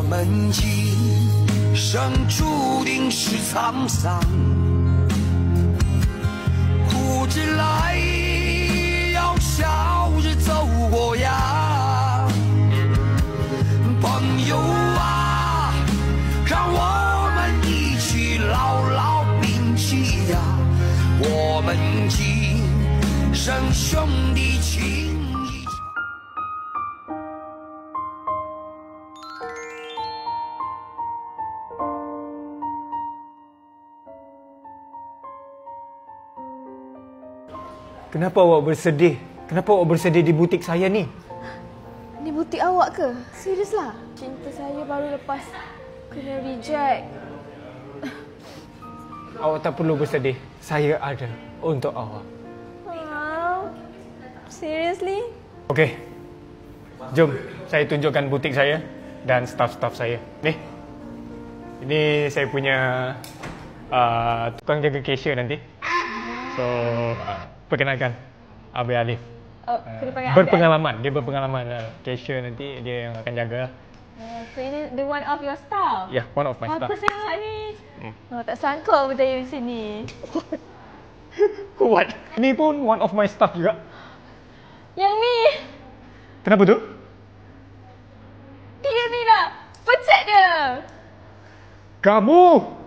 们今生注定是沧桑，苦之来要笑着走过呀，朋友啊，让我们一起牢牢铭记呀，我们今生兄弟情一场。Kenapa awak bersedih? Kenapa awak bersedih di butik saya ni? Ni butik awak ke? Serius lah. Cinta saya baru lepas kena reject. Awak tak perlu bersedih. Saya ada untuk awak. Wow. Seriously? Okey. Jom, saya tunjukkan butik saya dan staf-staf saya. Ni. Ini saya punya tukang jaga cashier nanti. So, perkenalkan, Abi Alif. Oh, kena panggil berpengalaman, dia berpengalaman cashier nanti dia yang akan jaga. So ini the one of your staff? Ya, yeah, one of my staff. Apa sangat ni? Oh, tak sangka berjaya di sini. What? Ini pun one of my staff juga. Yang ni? Kenapa tu? Dia ni lah. Pecat dia. Kamu!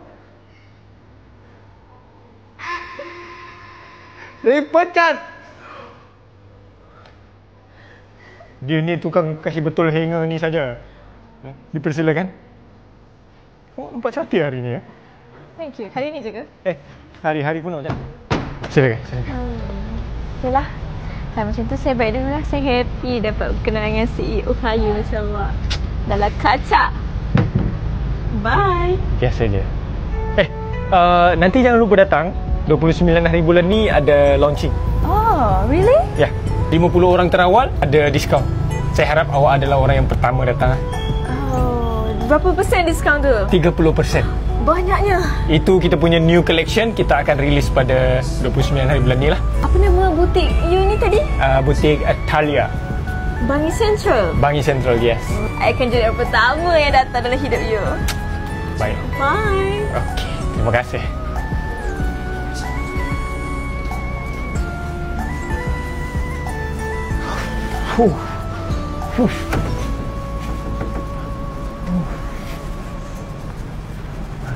Dipecat! Dia ni tukang kasih betul hanger ni saja. Dipersilakan. Oh, nampak cantik hari ni ya. Thank you. Hari ni je ke? Hari-hari pun macam. Silakan. Yalah. Kalau macam tu saya baik dulu lah. Saya happy dapat berkenalan dengan CEO kaya macam awak. Dalam kaca. Bye. Biasa je. Nanti jangan lupa datang. 29 hari bulan ni ada launching. Oh, really? Ya. 50 orang terawal ada diskaun. Saya harap awak adalah orang yang pertama datang. Oh, berapa persen diskaun tu? 30%. Banyaknya. Itu kita punya new collection, kita akan release pada 29 hari bulan ni lah. Apa nama butik you ni tadi? Butik Thalia. Bangi Central? Bangi Central, yes. I akan jadi orang pertama yang datang dalam hidup you. Baik. Bye. Okey, terima kasih. Fuh.